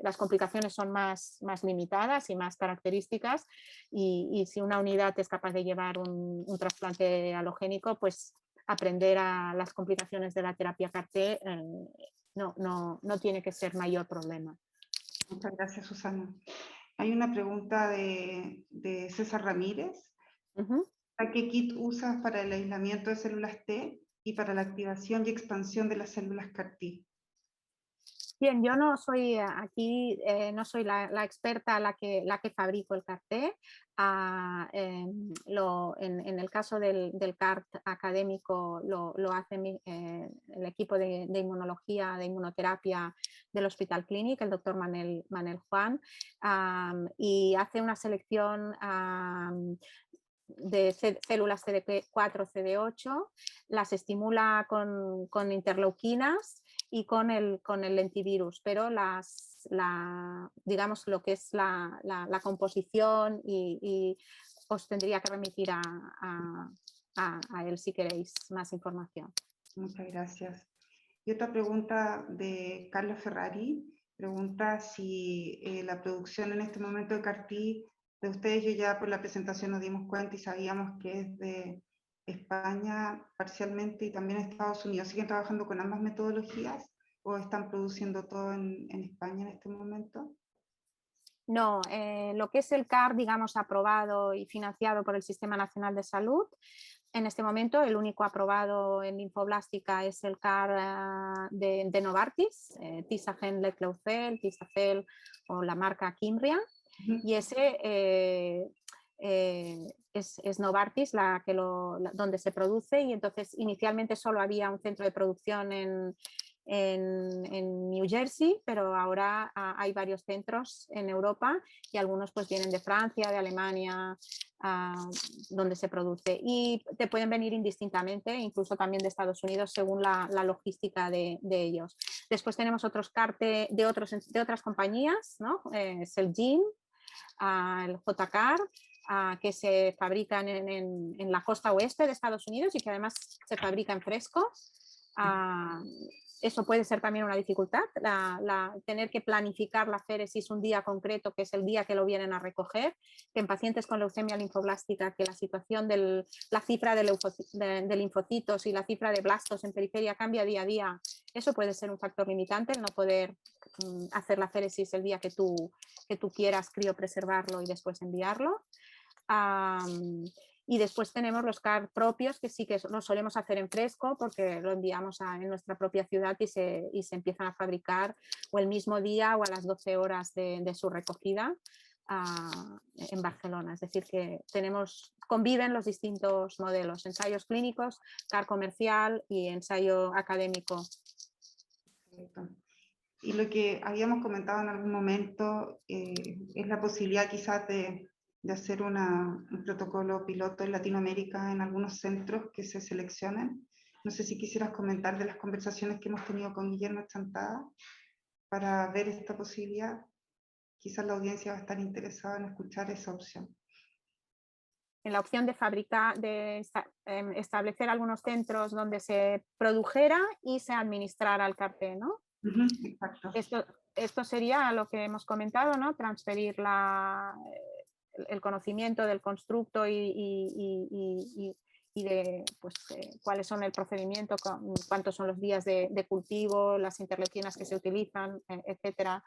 las complicaciones son más limitadas y más características, y si una unidad es capaz de llevar un trasplante alogénico, pues aprender a las complicaciones de la terapia CAR-T no tiene que ser mayor problema. Muchas gracias, Susana. Hay una pregunta de César Ramírez. ¿Qué kit usas para el aislamiento de células T y para la activación y expansión de las células CAR-T? Bien, yo no soy no soy la experta la que fabrico el CAR-T. En el caso del CAR académico lo hace el equipo de inmunología, de inmunoterapia del Hospital Clínic, el doctor Manel Juan, y hace una selección de células CD4, CD8, las estimula con interleuquinas y con el lentivirus, pero digamos lo que es la composición y os tendría que remitir a él si queréis más información. Muchas gracias. Y otra pregunta de Carlos Ferrari, pregunta si la producción en este momento de CAR-T de ustedes, yo ya por la presentación nos dimos cuenta y sabíamos que es de España parcialmente y también Estados Unidos. ¿Siguen trabajando con ambas metodologías o están produciendo todo en España en este momento? No, lo que es el CAR, digamos, aprobado y financiado por el Sistema Nacional de Salud, en este momento el único aprobado en linfoblástica es el CAR de Novartis, Tisagene-Leqleucel, Tisacel o la marca Kymriah, y ese es Novartis donde se produce, y entonces inicialmente solo había un centro de producción en New Jersey, pero ahora hay varios centros en Europa, y algunos pues vienen de Francia, de Alemania, donde se produce, y te pueden venir indistintamente, incluso también de Estados Unidos, según la logística de ellos. Después tenemos otros CAR de otras compañías, ¿no? Celgene, el JCAR, que se fabrican en la costa oeste de Estados Unidos y que además se fabrica en fresco. Eso puede ser también una dificultad, tener que planificar la féresis un día concreto, que es el día que lo vienen a recoger, que en pacientes con leucemia linfoblástica, que la situación la cifra de linfocitos y la cifra de blastos en periferia cambia día a día. Eso puede ser un factor limitante, el no poder hacer la féresis el día que tú quieras criopreservarlo y después enviarlo. Y después tenemos los CAR propios, que sí que los solemos hacer en fresco porque lo enviamos en nuestra propia ciudad y se empiezan a fabricar o el mismo día o a las 12 horas de su recogida en Barcelona. Es decir, que conviven los distintos modelos, ensayos clínicos, CAR comercial y ensayo académico. Y lo que habíamos comentado en algún momento es la posibilidad quizás de hacer un protocolo piloto en Latinoamérica en algunos centros que se seleccionen. No sé si quisieras comentar de las conversaciones que hemos tenido con Guillermo Chantada para ver esta posibilidad. Quizás la audiencia va a estar interesada en escuchar esa opción. En la opción de fabricar, establecer algunos centros donde se produjera y se administrara el CAR-T, ¿no? Exacto. Esto sería lo que hemos comentado, ¿no? Transferir el conocimiento del constructo y de pues, cuáles son el procedimiento, cuántos son los días de cultivo, las interleucinas que se utilizan, etcétera.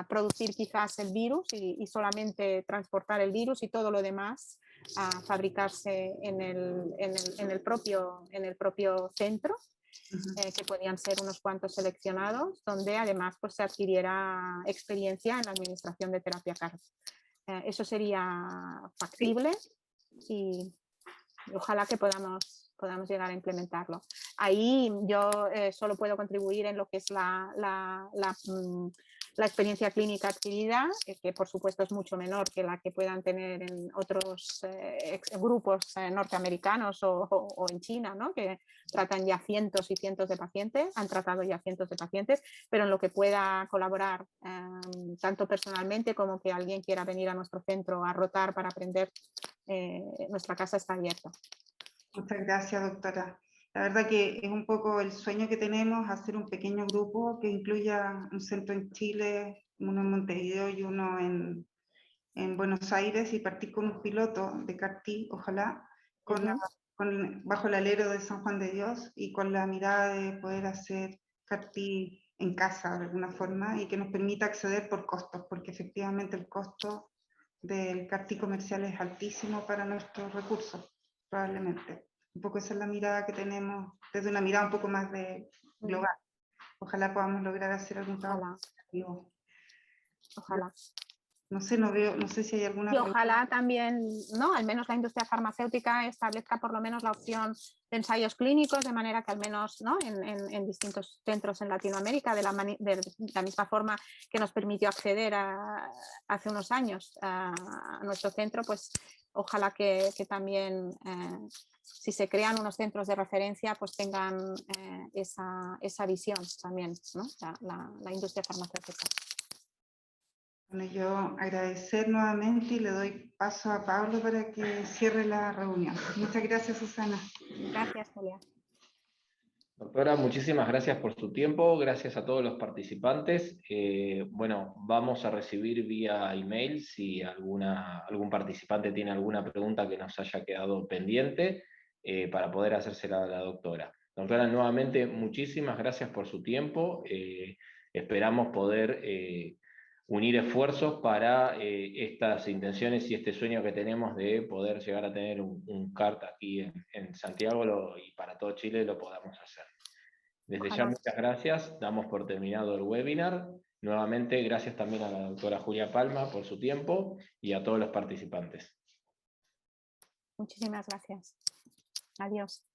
Producir quizás el virus y solamente transportar el virus y todo lo demás a fabricarse en el propio centro. Que podían ser unos cuantos seleccionados, donde además pues, se adquiriera experiencia en la administración de terapia CAR. Eso sería factible y ojalá que podamos llegar a implementarlo. Ahí yo solo puedo contribuir en lo que es la experiencia clínica adquirida, que por supuesto es mucho menor que la que puedan tener en otros grupos norteamericanos o en China, ¿no? Que tratan ya cientos y cientos de pacientes, han tratado ya cientos de pacientes, pero en lo que pueda colaborar tanto personalmente como que alguien quiera venir a nuestro centro a rotar para aprender, nuestra casa está abierta. Muchas gracias, doctora. La verdad que es un poco el sueño que tenemos, hacer un pequeño grupo que incluya un centro en Chile, uno en Montevideo y uno en Buenos Aires, y partir con un piloto de CAR-T, ojalá, bajo el alero de San Juan de Dios y con la mirada de poder hacer CAR-T en casa de alguna forma y que nos permita acceder por costos, porque efectivamente el costo del CAR-T comercial es altísimo para nuestros recursos, probablemente. Un poco esa es la mirada que tenemos, desde una mirada un poco más global. Ojalá podamos lograr hacer algún trabajo. Ojalá. No sé si hay alguna y ojalá también, ¿no? Al menos la industria farmacéutica establezca por lo menos la opción de ensayos clínicos, de manera que al menos, ¿no? en distintos centros en Latinoamérica, de la misma forma que nos permitió acceder hace unos años a nuestro centro, pues ojalá que también, si se crean unos centros de referencia, pues tengan esa visión también, ¿no? la industria farmacéutica. Bueno, yo agradecer nuevamente y le doy paso a Pablo para que cierre la reunión. Muchas gracias, Susana. Gracias, Julia. Doctora, muchísimas gracias por su tiempo, gracias a todos los participantes. Bueno, vamos a recibir vía email si algún participante tiene alguna pregunta que nos haya quedado pendiente para poder hacérsela a la doctora. Doctora, nuevamente muchísimas gracias por su tiempo. Esperamos poder unir esfuerzos para estas intenciones y este sueño que tenemos de poder llegar a tener un CART aquí en Santiago y para todo Chile lo podamos hacer. Desde ya muchas gracias, damos por terminado el webinar. Nuevamente gracias también a la doctora Julia Palma por su tiempo y a todos los participantes. Muchísimas gracias. Adiós.